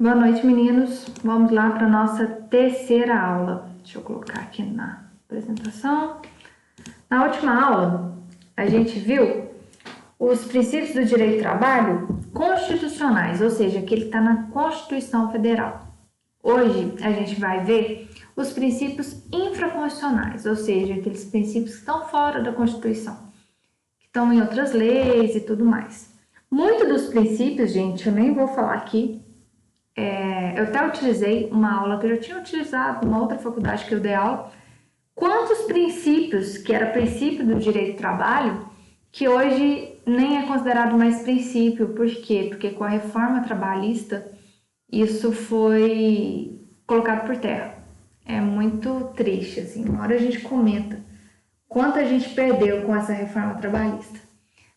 Boa noite, meninos. Vamos lá para a nossa terceira aula. Deixa eu colocar aqui na apresentação. Na última aula, a gente viu os princípios do direito do trabalho constitucionais, ou seja, aquele que está na Constituição Federal. Hoje, a gente vai ver os princípios infraconstitucionais, ou seja, aqueles princípios que estão fora da Constituição, que estão em outras leis e tudo mais. Muitos dos princípios, gente, eu nem vou falar aqui. Eu até utilizei uma aula que eu já tinha utilizado numa outra faculdade que eu dei aula. Quantos princípios, que era princípio do direito do trabalho, que hoje nem é considerado mais princípio. Por quê? Porque com a reforma trabalhista, isso foi colocado por terra. É muito triste, assim. Uma hora a gente comenta quanto a gente perdeu com essa reforma trabalhista.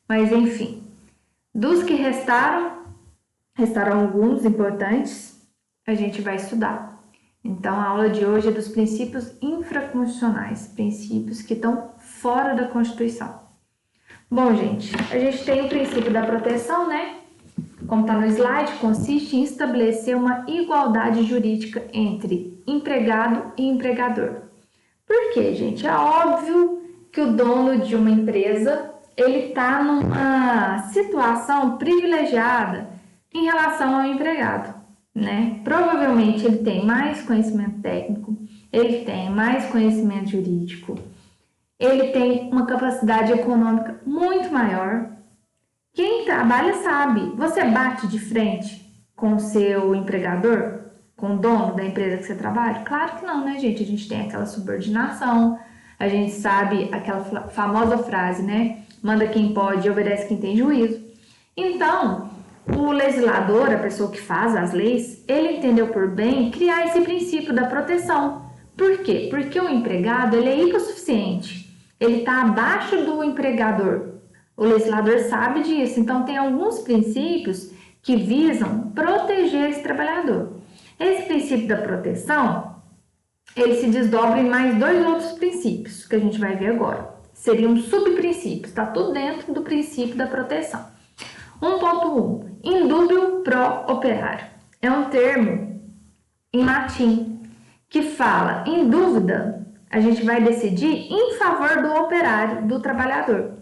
Mas, enfim, dos que restaram alguns importantes, a gente vai estudar. Então, a aula de hoje é dos princípios infraconstitucionais, princípios que estão fora da Constituição. Bom, gente, a gente tem o princípio da proteção, né? Como está no slide, consiste em estabelecer uma igualdade jurídica entre empregado e empregador. Por quê, gente? É óbvio que o dono de uma empresa, ele está numa situação privilegiada em relação ao empregado, né? Provavelmente ele tem mais conhecimento técnico, ele tem mais conhecimento jurídico, ele tem uma capacidade econômica muito maior. Quem trabalha sabe, você bate de frente com o seu empregador, com o dono da empresa que você trabalha? Claro que não, né, gente? A gente tem aquela subordinação, a gente sabe aquela famosa frase, né? Manda quem pode e obedece quem tem juízo. Então, o legislador, a pessoa que faz as leis, ele entendeu por bem criar esse princípio da proteção. Por quê? Porque o empregado, ele é hipossuficiente, ele está abaixo do empregador. O legislador sabe disso, então tem alguns princípios que visam proteger esse trabalhador. Esse princípio da proteção, ele se desdobra em mais dois outros princípios, que a gente vai ver agora. Seriam subprincípios, está tudo dentro do princípio da proteção. 1.1. Indúbio pro operário. É um termo em latim que fala, em dúvida, a gente vai decidir em favor do operário, do trabalhador.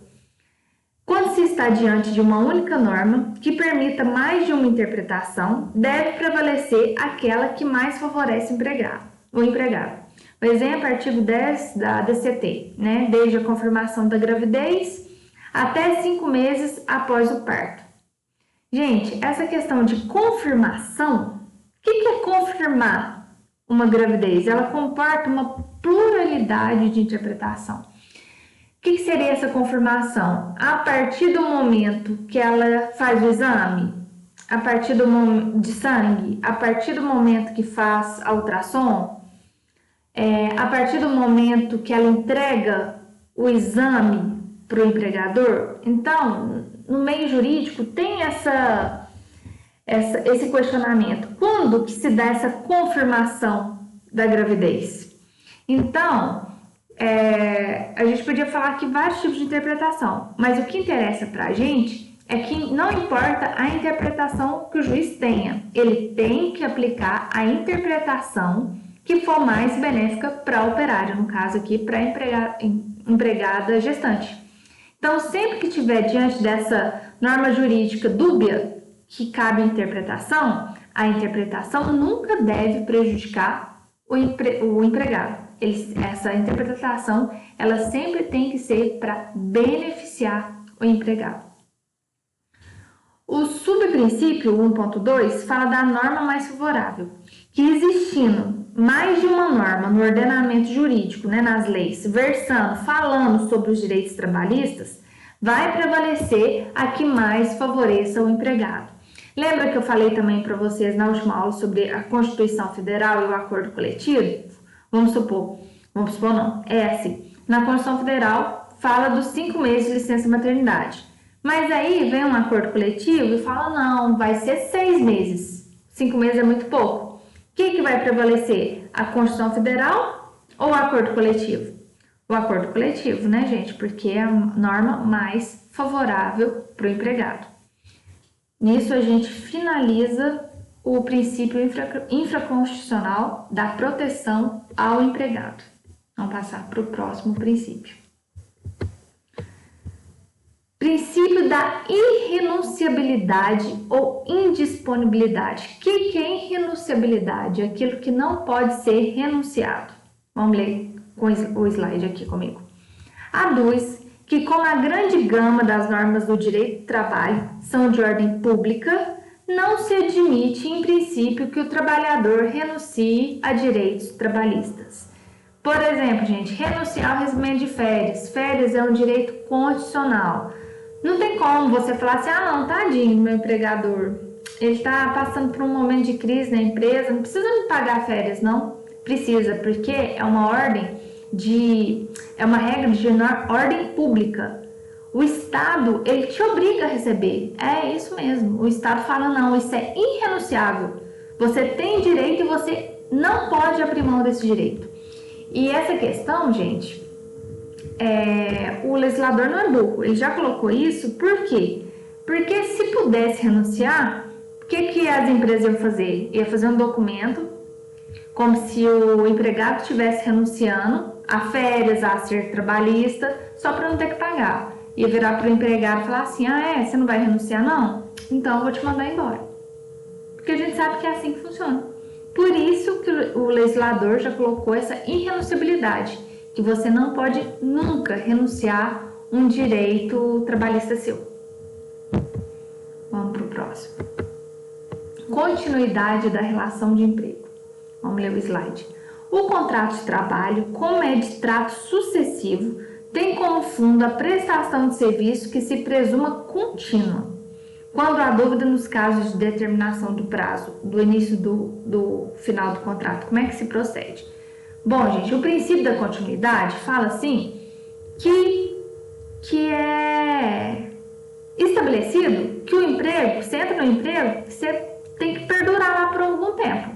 Quando se está diante de uma única norma que permita mais de uma interpretação, deve prevalecer aquela que mais favorece o empregado. O exemplo, artigo 10 da DCT, né? Desde a confirmação da gravidez até 5 meses após o parto. Gente, essa questão de confirmação, o que é confirmar uma gravidez? Ela comporta uma pluralidade de interpretação. O que seria essa confirmação? A partir do momento que ela faz o exame, a partir do momento de sangue, a partir do momento que faz a ultrassom, a partir do momento que ela entrega o exame para o empregador. Então, no meio jurídico tem esse questionamento. Quando que se dá essa confirmação da gravidez? Então, a gente podia falar aqui vários tipos de interpretação, mas o que interessa para a gente é que não importa a interpretação que o juiz tenha, ele tem que aplicar a interpretação que for mais benéfica para o operário, no caso aqui para a empregada gestante. Então, sempre que estiver diante dessa norma jurídica dúbia que cabe interpretação, a interpretação nunca deve prejudicar o empregado. Essa interpretação, ela sempre tem que ser para beneficiar o empregado. O subprincípio 1.2 fala da norma mais favorável, que existindo mais de uma norma no ordenamento jurídico, né, nas leis, falando sobre os direitos trabalhistas, vai prevalecer a que mais favoreça o empregado. Lembra que eu falei também para vocês na última aula sobre a Constituição Federal e o acordo coletivo? Vamos supor não, é assim, na Constituição Federal fala dos 5 meses de licença maternidade, mas aí vem um acordo coletivo e fala, não, vai ser 6 meses, 5 meses é muito pouco. O que vai prevalecer? A Constituição Federal ou o acordo coletivo? O acordo coletivo, né, gente? Porque é a norma mais favorável para o empregado. Nisso a gente finaliza o princípio infraconstitucional da proteção ao empregado. Vamos passar para o próximo princípio. Princípio da irrenunciabilidade ou indisponibilidade. O que é irrenunciabilidade? Aquilo que não pode ser renunciado. Vamos ler com o slide aqui comigo. Aduz que, como a grande gama das normas do direito do trabalho são de ordem pública, não se admite, em princípio, que o trabalhador renuncie a direitos trabalhistas. Por exemplo, gente, renunciar ao recebimento de férias. Férias é um direito constitucional. Não tem como você falar assim, ah não, tadinho, meu empregador, ele está passando por um momento de crise na empresa, não precisa me pagar férias, não. Precisa, porque é uma regra de ordem pública. O Estado, ele te obriga a receber. É isso mesmo. O Estado fala, não, isso é irrenunciável. Você tem direito e você não pode abrir mão desse direito. E essa questão, gente, o legislador não é burro. Ele já colocou isso, por quê? Porque se pudesse renunciar, o que as empresas iam fazer? Ia fazer um documento, como se o empregado estivesse renunciando a férias, a acerto trabalhista, só para não ter que pagar. Ia virar para o empregado e falar assim, você não vai renunciar não? Então eu vou te mandar embora. Porque a gente sabe que é assim que funciona. Por isso que o legislador já colocou essa irrenunciabilidade, que você não pode nunca renunciar um direito trabalhista seu. Vamos para o próximo. Continuidade da relação de emprego. Vamos ler o slide. O contrato de trabalho, como é de trato sucessivo, tem como fundo a prestação de serviço que se presuma contínua. Quando há dúvida nos casos de determinação do prazo, do início do final do contrato, como é que se procede? Bom, gente, o princípio da continuidade fala assim que é estabelecido que o emprego, você entra no emprego, você tem que perdurar lá por algum tempo.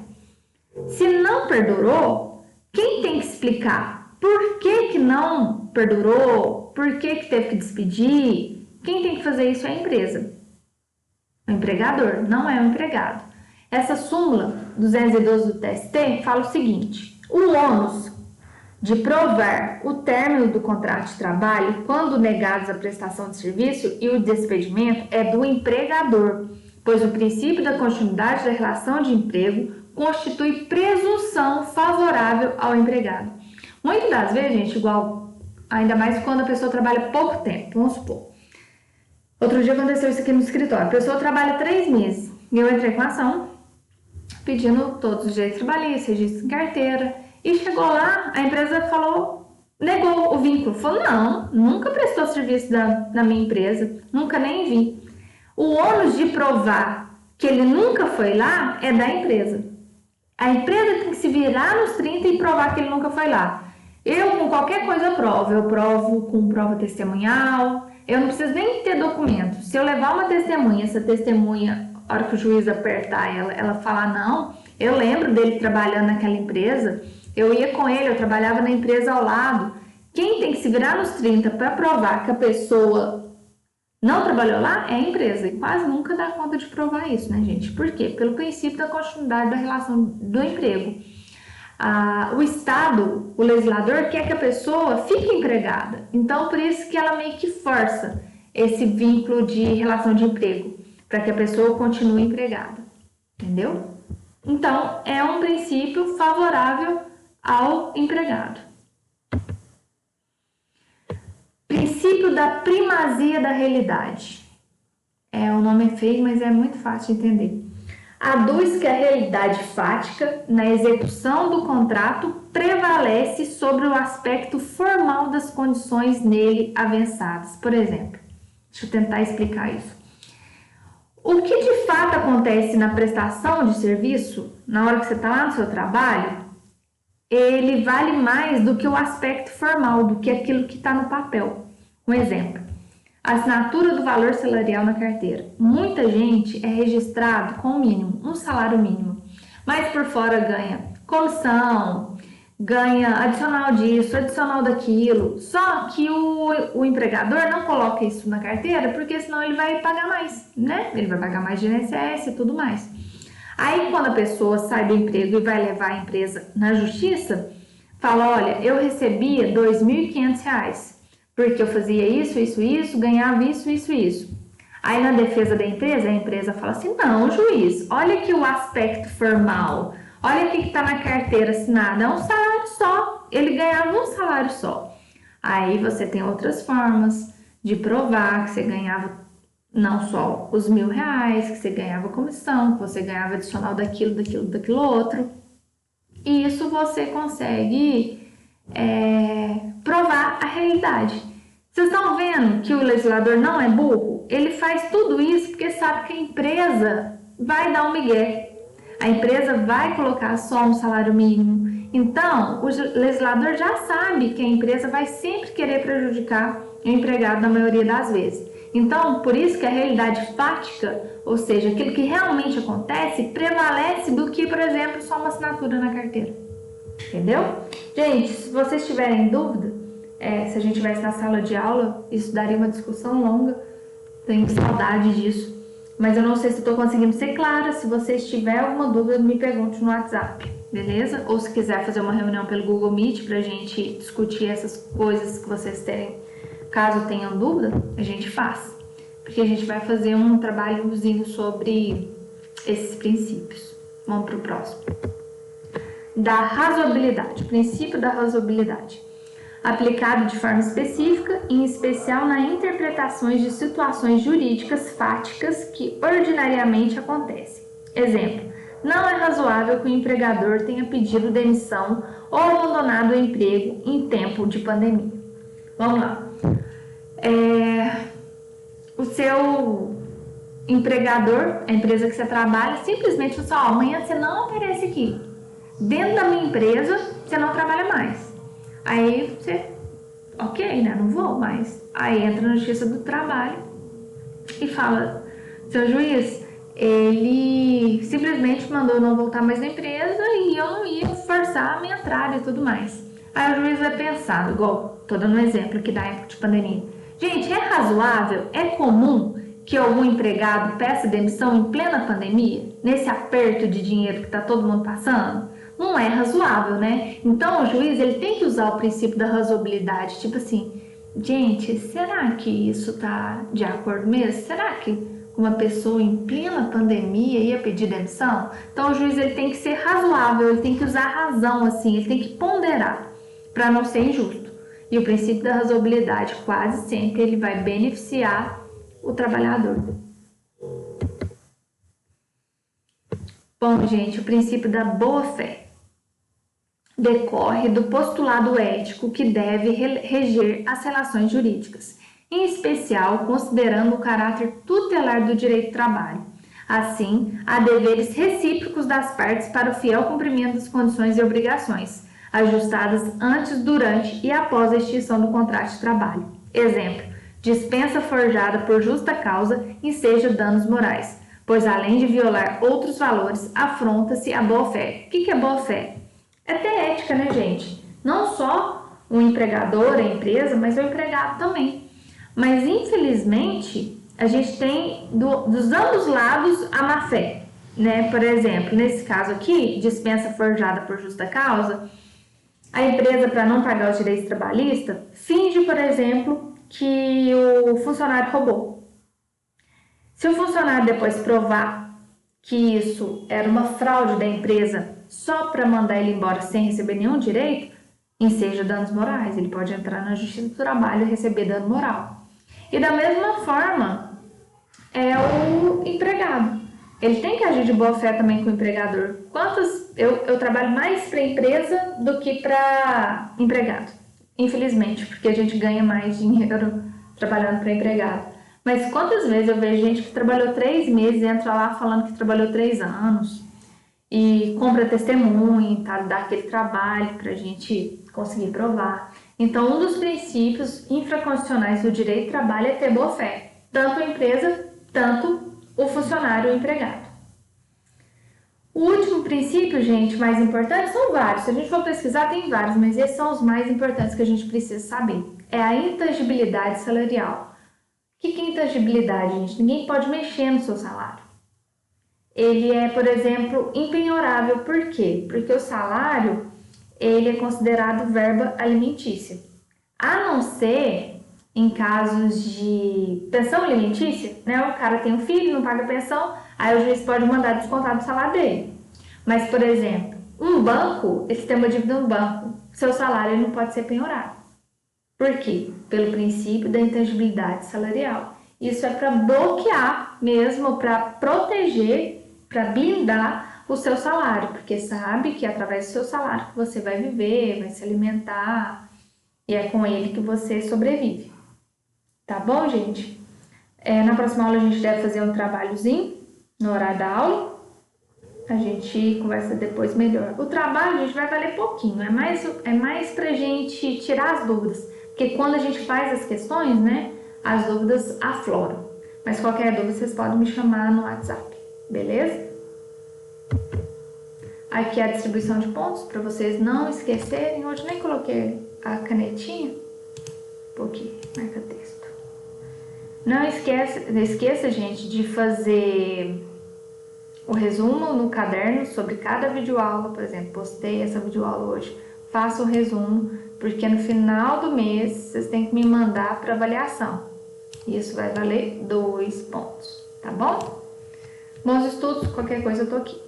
Se não perdurou, quem tem que explicar por que não perdurou, por que teve que despedir? Quem tem que fazer isso é a empresa. O empregador, não é o empregado. Essa súmula 212 do TST fala o seguinte: o ônus de provar o término do contrato de trabalho quando negados a prestação de serviço e o despedimento é do empregador, pois o princípio da continuidade da relação de emprego constitui presunção favorável ao empregado. Muitas das vezes, gente, ainda mais quando a pessoa trabalha pouco tempo, vamos supor. Outro dia aconteceu isso aqui no escritório. A pessoa trabalha 3 meses e eu entrei com ação pedindo todos os direitos trabalhistas, registro em carteira. E chegou lá, a empresa negou o vínculo. Falou, não, nunca prestou serviço na minha empresa, nunca nem vi. O ônus de provar que ele nunca foi lá é da empresa. A empresa tem que se virar nos 30 e provar que ele nunca foi lá. Eu, com qualquer coisa, provo. Eu provo com prova testemunhal. Eu não preciso nem ter documento. Se eu levar uma testemunha, essa testemunha, a hora que o juiz apertar ela falar não, eu lembro dele trabalhando naquela empresa, eu ia com ele, eu trabalhava na empresa ao lado. Quem tem que se virar nos 30 para provar que a pessoa não trabalhou lá é a empresa. E quase nunca dá conta de provar isso, né, gente? Por quê? Pelo princípio da continuidade da relação do emprego. O Estado, o legislador, quer que a pessoa fique empregada. Então, por isso que ela meio que força esse vínculo de relação de emprego, para que a pessoa continue empregada. Entendeu? Então, é um princípio favorável ao empregado. Princípio da primazia da realidade. O nome é feio, mas é muito fácil de entender. Aduz que a realidade fática na execução do contrato prevalece sobre o aspecto formal das condições nele avançadas. Por exemplo, deixa eu tentar explicar isso. O que de fato acontece na prestação de serviço, na hora que você está lá no seu trabalho, ele vale mais do que o aspecto formal, do que aquilo que está no papel. Um exemplo. Assinatura do valor salarial na carteira. Muita gente é registrado com o mínimo, um salário mínimo, mas por fora ganha comissão, ganha adicional disso, adicional daquilo. Só que o empregador não coloca isso na carteira, porque senão ele vai pagar mais, né? Ele vai pagar mais de INSS e tudo mais. Aí, quando a pessoa sai do emprego e vai levar a empresa na justiça, fala, olha, eu recebia R$ 2.500, porque eu fazia isso, ganhava isso. Aí, na defesa da empresa, a empresa fala assim, não, juiz, olha aqui o aspecto formal, olha o que está na carteira assinada, é um salário só, ele ganhava um salário só. Aí, você tem outras formas de provar que você ganhava não só os R$ 1.000, que você ganhava comissão, que você ganhava adicional daquilo outro. E isso você consegue provar a realidade. Vocês estão vendo que o legislador não é burro? Ele faz tudo isso porque sabe que a empresa vai dar um migué. A empresa vai colocar só um salário mínimo. Então, o legislador já sabe que a empresa vai sempre querer prejudicar o empregado na maioria das vezes. Então, por isso que a realidade fática, ou seja, aquilo que realmente acontece, prevalece do que, por exemplo, só uma assinatura na carteira. Entendeu? Gente, se vocês tiverem dúvida, se a gente estivesse na sala de aula, isso daria uma discussão longa. Tenho saudade disso. Mas eu não sei se estou conseguindo ser clara. Se vocês tiverem alguma dúvida, me pergunte no WhatsApp, beleza? Ou se quiser fazer uma reunião pelo Google Meet para a gente discutir essas coisas que vocês terem, caso tenham dúvida, a gente faz. Porque a gente vai fazer um trabalhozinho sobre esses princípios. Vamos para o próximo. Da razoabilidade, princípio da razoabilidade. Aplicado de forma específica, em especial na interpretações de situações jurídicas fáticas que ordinariamente acontecem. Exemplo, não é razoável que o empregador tenha pedido demissão ou abandonado o emprego em tempo de pandemia. Vamos lá. O seu empregador, a empresa que você trabalha, simplesmente fala assim, amanhã você não aparece aqui. Dentro da minha empresa, você não trabalha mais. Aí você, ok, né? Não vou mais. Aí entra na Justiça do Trabalho e fala, seu juiz, ele simplesmente mandou não voltar mais na empresa e eu não ia forçar a minha entrada e tudo mais. Aí o juiz vai pensar, igual, tô dando um exemplo aqui da época de pandemia. Gente, é razoável, é comum que algum empregado peça demissão em plena pandemia, nesse aperto de dinheiro que tá todo mundo passando? Não é razoável, né? Então, o juiz ele tem que usar o princípio da razoabilidade. Tipo assim, gente, será que isso tá de acordo mesmo? Será que uma pessoa em plena pandemia ia pedir demissão? Então, o juiz ele tem que ser razoável, ele tem que usar a razão, assim, ele tem que ponderar para não ser injusto. E o princípio da razoabilidade, quase sempre, ele vai beneficiar o trabalhador. Bom, gente, o princípio da boa-fé decorre do postulado ético que deve reger as relações jurídicas, em especial considerando o caráter tutelar do direito do trabalho. Assim, há deveres recíprocos das partes para o fiel cumprimento das condições e obrigações, ajustadas antes, durante e após a extinção do contrato de trabalho. Exemplo, dispensa forjada por justa causa enseja danos morais, pois além de violar outros valores, afronta-se a boa-fé. O que é boa-fé? É ter ética, né, gente? Não só o empregador, a empresa, mas o empregado também. Mas, infelizmente, a gente tem dos ambos lados a má-fé, né? Por exemplo, nesse caso aqui, dispensa forjada por justa causa, a empresa, para não pagar os direitos trabalhistas, finge, por exemplo, que o funcionário roubou. Se o funcionário depois provar que isso era uma fraude da empresa só para mandar ele embora sem receber nenhum direito, enseja danos morais. Ele pode entrar na Justiça do Trabalho e receber dano moral. E da mesma forma, é o empregado. Ele tem que agir de boa fé também com o empregador. Eu trabalho mais para empresa do que para empregado. Infelizmente, porque a gente ganha mais dinheiro trabalhando para empregado. Mas quantas vezes eu vejo gente que trabalhou 3 meses e entra lá falando que trabalhou 3 anos e compra testemunho, tá? Dá aquele trabalho para a gente conseguir provar. Então, um dos princípios infraconstitucionais do direito do trabalho é ter boa fé. Tanto a empresa, tanto o funcionário ou o empregado. O último princípio, gente, mais importante, são vários. Se a gente for pesquisar, tem vários, mas esses são os mais importantes que a gente precisa saber. É a intangibilidade salarial. O que é intangibilidade, gente? Ninguém pode mexer no seu salário. ele é, por exemplo, impenhorável. Por quê? Porque o salário, ele é considerado verba alimentícia. A não ser em casos de pensão alimentícia, né? O cara tem um filho, não paga pensão, aí o juiz pode mandar descontar do salário dele. Mas, por exemplo, um banco, esse tem uma dívida no banco, seu salário não pode ser penhorado. Por quê? Pelo princípio da intangibilidade salarial. Isso é para bloquear mesmo, para proteger, para blindar o seu salário, porque sabe que é através do seu salário que você vai viver, vai se alimentar, e é com ele que você sobrevive. Tá bom, gente? Na próxima aula a gente deve fazer um trabalhozinho no horário da aula. A gente conversa depois melhor. O trabalho, a gente vai valer pouquinho, é mais pra gente tirar as dúvidas, porque quando a gente faz as questões, né, as dúvidas afloram. Mas qualquer dúvida, vocês podem me chamar no WhatsApp, beleza? Aqui é a distribuição de pontos, para vocês não esquecerem. Hoje nem coloquei a canetinha, um pouquinho, marca texto. Não esqueça, gente, de fazer o resumo no caderno sobre cada videoaula. Por exemplo, postei essa videoaula hoje, faça o resumo, porque no final do mês vocês têm que me mandar para avaliação. Isso vai valer 2 pontos, tá bom? Bons estudos, qualquer coisa eu tô aqui.